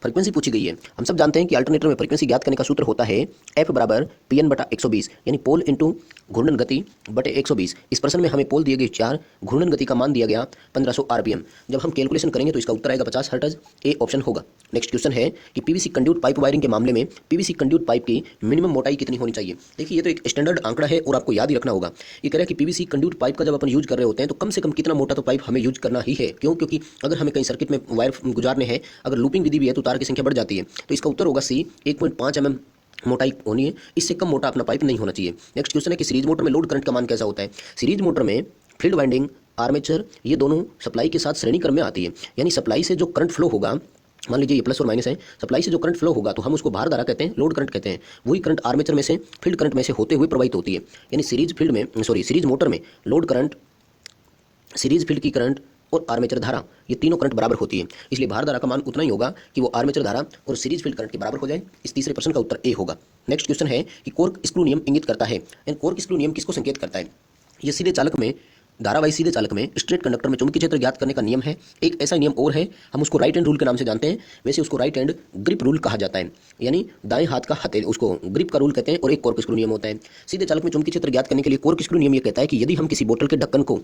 Frequency पूछी गई है। हम सब जानते हैं कि अल्टरनेटर में फ्रीक्वेंसी ज्ञात करने का सूत्र होता है F बराबर Pn बटा 120, यानी पोल इंटू घूर्णन गति बटे 120। इस प्रश्न में हमें पोल दिए गए 4, घूर्णन गति का मान दिया गया 1500 आरपीएम। जब हम कैलकुलेशन करेंगे तो इसका उत्तर आएगा 50 हर्ट्ज, ए ऑप्शन होगा। नेक्स्ट क्वेश्चन है कि पीवीसी कंड्यूट पाइप वायरिंग के मामले में पीवीसी कंड्यूट पाइप की मिनिमम मोटाई कितनी होनी चाहिए। देखिए ये तो एक स्टैंडर्ड आंकड़ा है और आपको याद ही रखना होगा। ये कह रहा है कि पीवीसी कंड्यूट पाइप का जब अपन यूज कर रहे होते हैं तो कम से कम कितना मोटा तो पाइप हमें यूज करना ही है। क्यों? क्योंकि अगर हमें कहीं सर्किट में वायर गुजारने हैं, अगर लूपिंग विधि भी है तो तार की संख्या बढ़ जाती है। तो इसका उत्तर होगा सी, 1.5 mm मोटाई होनी है, इससे कम मोटा अपना पाइप नहीं होना चाहिए। नेक्स्ट क्वेश्चन है कि सीरीज मोटर में लोड करंट का मान कैसा होता है। सीरीज मोटर में फील्ड वाइंडिंग, आर्मेचर, ये दोनों सप्लाई के साथ श्रेणी क्रम में आती है। यानी सप्लाई से जो करंट फ्लो होगा, मान लीजिए ये प्लस और माइनस है, सप्लाई से जो करंट फ्लो होगा तो हम उसको भार धारा कहते हैं, लोड करंट कहते हैं। वही करंट आर्मेचर में से, फील्ड करंट में से होते हुए प्रवाहित होती है। यानी सीरीज मोटर में लोड करंट, सीरीज फील्ड की करंट और आर्मेचर धारा, ये तीनों करंट बराबर होती है। इसलिए भार धारा का मान उतना ही होगा कि वो आर्मेचर धारा और सीरीज फील्ड करंट के बराबर हो जाए। इस तीसरे प्रश्न का उत्तर ए होगा। नेक्स्ट क्वेश्चन है कि कोर्क स्क्रू नियम इंगित करता है। कोर्क स्क्रू नियम किसको संकेत करता है। ये सीधे चालक में, धारावाही सीधे चालक में, स्ट्रेट कंडक्टर में चुंबकीय क्षेत्र ज्ञात करने का नियम है। एक ऐसा नियम और है, हम उसको राइट हैंड रूल के नाम से जानते हैं। वैसे उसको राइट हैंड ग्रिप रूल कहा जाता है, यानी दाएं हाथ का हथेली, उसको ग्रिप का रूल कहते हैं। और एक कोर्क स्क्रू नियम होता है। सीधे चालक में चुंबकीय क्षेत्र ज्ञात करने के लिए कोर्क स्क्रू नियम ये कहता है कि यदि हम किसी बोतल के ढक्कन को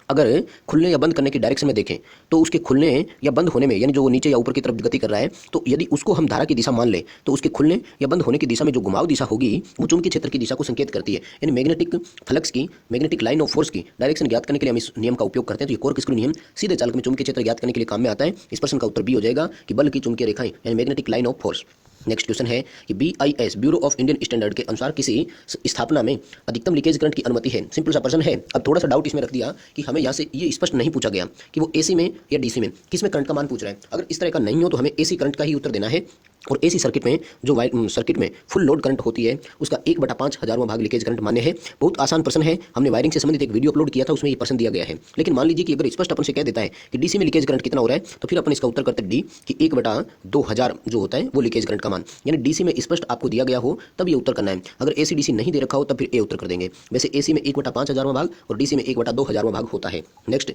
अगर खुलने या बंद करने की डायरेक्शन में देखें तो उसके खुलने या बंद होने में, यानी जो वो नीचे या ऊपर की तरफ गति कर रहा है, तो यदि उसको हम धारा की दिशा मान लें तो उसके खुलने या बंद होने की दिशा में जो घुमाव दिशा होगी वो चुंबकीय क्षेत्र की दिशा को संकेत करती है। यानी मैग्नेटिक फ्लक्स की, मैग्नेटिक लाइन ऑफ फोर्स की डायरेक्शन ज्ञात करने के लिए हम इस नियम का उपयोग करते हैं। तो ये कोर्क स्क्रू नियम सीधे चालक में चुंबकीय क्षेत्र ज्ञात करने के लिए काम में आता है। इस प्रश्न का उत्तर बी हो जाएगा कि बल की चुंबकीय रेखाएं, यानी magnetic line of force. Next question है कि BIS, bureau of Indian standard के अनुसार किसी स्थापना में अधिकतम लीकेज करंट की अनुमति है। सिंपल सा प्रश्न है। अब थोड़ा सा डाउट इसमें रख दिया कि हमें यहाँ से ये स्पष्ट नहीं पूछा गया कि वो AC में या DC में किस में करंट का मान पूछ रहा है। अगर इस तरह का नहीं हो तो हमें AC करंट का ही उत्तर देना है। और AC सर्किट में जो सर्किट में फुल लोड करंट होती है उसका 1/5 हजारवां भाग लीकेज करंट मान्य है। बहुत आसान प्रश्न है, हमने वायरिंग से संबंधित एक वीडियो अपलोड किया था, उसमें ये प्रश्न दिया गया है। लेकिन मान लीजिए कि अगर स्पष्ट अपन से कह देता है कि DC में लीकेज करंट कितना हो रहा है तो फिर अपन इसका उत्तर करते हैं डी, कि 1/2000 जो होता है वो लीकेज करंट का मान। यानी DC में स्पष्ट आपको दिया गया हो तब ये उत्तर करना है। अगर AC DC नहीं दे रखा हो तब फिर ए उत्तर कर देंगे। वैसे AC में 1/5 हजारवां भाग और DC में 1/2000वां भाग होता है। नेक्स्ट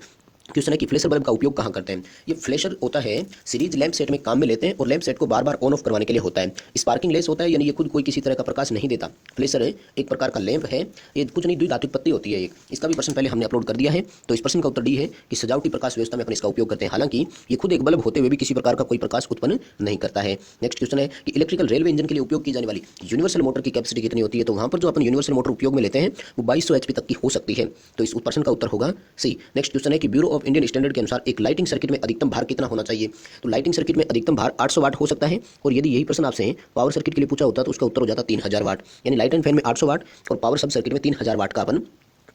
क्वेश्चन है कि फ्लैशर बल्ब का उपयोग कहाँ करते हैं। ये फ्लैशर होता है सीरीज लैंप सेट में काम में लेते हैं और लैंप सेट को बार बार ऑन ऑफ करवाने के लिए होता है। स्पार्किंग लेस होता है, यानी ये खुद कोई किसी तरह का प्रकाश नहीं देता। फ्लैशर एक प्रकार का लैंप है, ये कुछ नहीं, द्विधात्विक पत्ती होती है एक। इसका भी प्रश्न पहले हमने अपलोड कर दिया है। तो इस प्रश्न का उत्तर डी है कि सजावटी प्रकाश व्यवस्था में अपन इसका उपयोग करते हैं। हालांकि ये खुद एक बल्ब होते हुए भी किसी प्रकार का कोई प्रकाश उत्पन्न नहीं करता है। नेक्स्ट क्वेश्चन है कि इलेक्ट्रिकल रेलवे इंजन के लिए उपयोग की जाने वाली यूनिवर्सल मोटर की कैपेसिटी कितनी होती है। तो वहां पर जो अपन यूनिवर्सल मोटर उपयोग में लेते हैं वो 2200 HP तक की हो सकती है। तो इस प्रश्न का उत्तर होगा सी। नेक्स्ट क्वेश्चन है कि ब्यूरो ऑफ इंडियन स्टैंडर्ड के अनुसार एक लाइटिंग सर्किट में अधिकतम भार कितना होना चाहिए। तो लाइटिंग सर्किट में अधिकतम भार 800 वाट हो सकता है। और यदि यही प्रश्न आपसे पावर सर्किट के लिए पूछा होता तो उसका उत्तर हो जाता 3000 वाट। यानी लाइट एंड फैन में 800 वाट और पावर सब सर्किट में 3000 वाट का अपन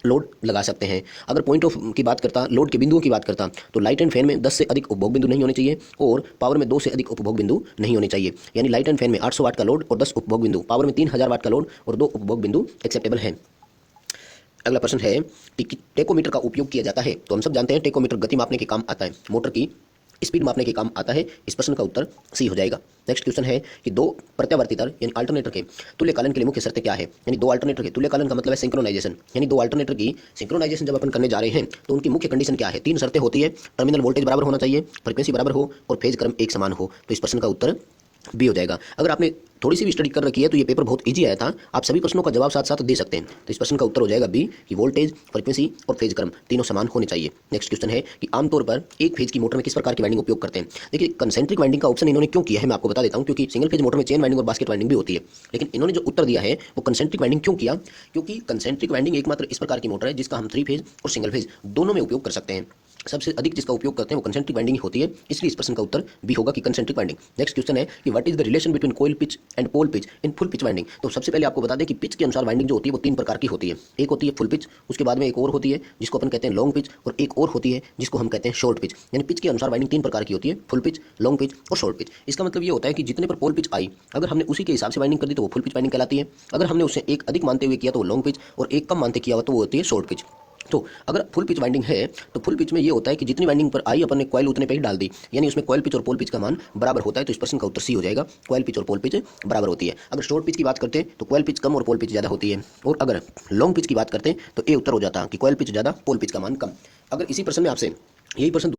लोड लगा सकते हैं। अगर पॉइंट ऑफ की बात करता, लोड के बिंदुओं की बात करता, तो लाइट एंड फैन में 10 से अधिक उपभोग बिंदु नहीं होने चाहिए और पावर में 2 से अधिक उपभोग बिंदु नहीं होने चाहिए। यानी लाइट एंड फैन में 800 वाट का लोड और 10 उपभोग बिंदु, पावर में 3000 वाट का लोड और 2 उपभोग बिंदु एक्सेप्टेबल है। अगला प्रश्न है कि टेकोमीटर का उपयोग किया जाता है। तो हम सब जानते हैं टेकोमीटर गति मापने के काम आता है, मोटर की स्पीड मापने के काम आता है। इस प्रश्न का उत्तर सी हो जाएगा। नेक्स्ट क्वेश्चन है कि दो प्रत्यावर्ती तार यानी अल्टरनेटर के तुल्यकालन के लिए मुख्य शर्तें क्या है। यानी दो अल्टरनेटर के तुल्यकालन का मतलब है सिंक्रोनाइजेशन। यानी दो अल्टरनेटर की सिंक्रोनाइजेशन जब अपन करने जा रहे हैं तो उनकी मुख्य कंडीशन क्या है। 3 शर्तें होती है, टर्मिनल वोल्टेज बराबर होना चाहिए, फ्रीक्वेंसी बराबर हो और फेज क्रम एक समान हो। तो इस प्रश्न का उत्तर बी हो जाएगा। अगर आपने थोड़ी सी भी स्टडी कर रखी है तो ये पेपर बहुत इजी आया था, आप सभी प्रश्नों का जवाब साथ साथ दे सकते हैं। तो इस प्रश्न का उत्तर हो जाएगा बी, कि वोल्टेज, फ्रीक्वेंसी और फेज क्रम तीनों समान होने चाहिए। नेक्स्ट क्वेश्चन है कि आमतौर पर एक फेज की मोटर में किस प्रकार की वाइंडिंग उपयोग करते हैं। देखिए कंसेंट्रिक वाइंडिंग का ऑप्शन इन्होंने क्यों किया है मैं आपको बता देता हूं, क्योंकि सिंगल फेज मोटर में चेन वाइंडिंग और बास्केट वाइंडिंग भी होती है। लेकिन इन्होंने जो उत्तर दिया है वो कंसेंट्रिक वाइंडिंग क्यों किया, क्योंकि कंसेंट्रिक वाइंडिंग एकमात्र इस प्रकार की मोटर है जिसका हम 3 फेज और सिंगल फेज दोनों में उपयोग कर सकते हैं। सबसे अधिक जिसका उपयोग करते हैं वो कंसेंट्रिक वाइंडिंग होती है, इसलिए इस प्रश्न का उत्तर बी होगा कि कंसेंट्रिक वाइंडिंग। नेक्स्ट क्वेश्चन है कि what is the relation between coil pitch and pole pitch in full pitch winding. तो सबसे पहले आपको बता दें कि पिच के अनुसार वाइंडिंग जो होती है वो 3 प्रकार की होती है। एक होती है फुल पिच, उसके बाद में एक और होती है जिसको अपन कहते हैं लॉन्ग पिच, और एक और होती है जिसको हम कहते हैं शॉर्ट पिच। यानी पिच के अनुसार वाइंडिंग 3 प्रकार की होती है, फुल पिच, लॉन्ग पिच और शॉर्ट पिच। इसका मतलब ये होता है कि जितने पर पोल पिच आई अगर हमने उसी के हिसाब से वाइंडिंग कर दी तो वो फुल पिच वाइंडिंग कहलाती है। अगर हमने उससे एक अधिक मानते हुए किया तो वो लॉन्ग पिच, और एक कम मानते किया हुआ तो वो होती है शॉर्ट पिच। तो अगर फुल पिच वाइंडिंग है तो फुल पिच में ये होता है कि जितनी वाइंडिंग पर आई अपन ने कॉइल उतने पे ही डाल दी, यानी उसमें कॉइल पिच और पोल पिच का मान बराबर होता है। तो इस प्रश्न का उत्तर सी हो जाएगा, कॉइल पिच और पोल पिच बराबर होती है। अगर शॉर्ट पिच की बात करते हैं तो कॉइल पिच कम और पोल पिच ज़्यादा होती है, और अगर लॉन्ग पिच की बात करते हैं तो ये उत्तर हो जाता है कि कॉइल पिच ज़्यादा, पोल पिच का मान कम। अगर इसी प्रश्न में आपसे यही प्रश्न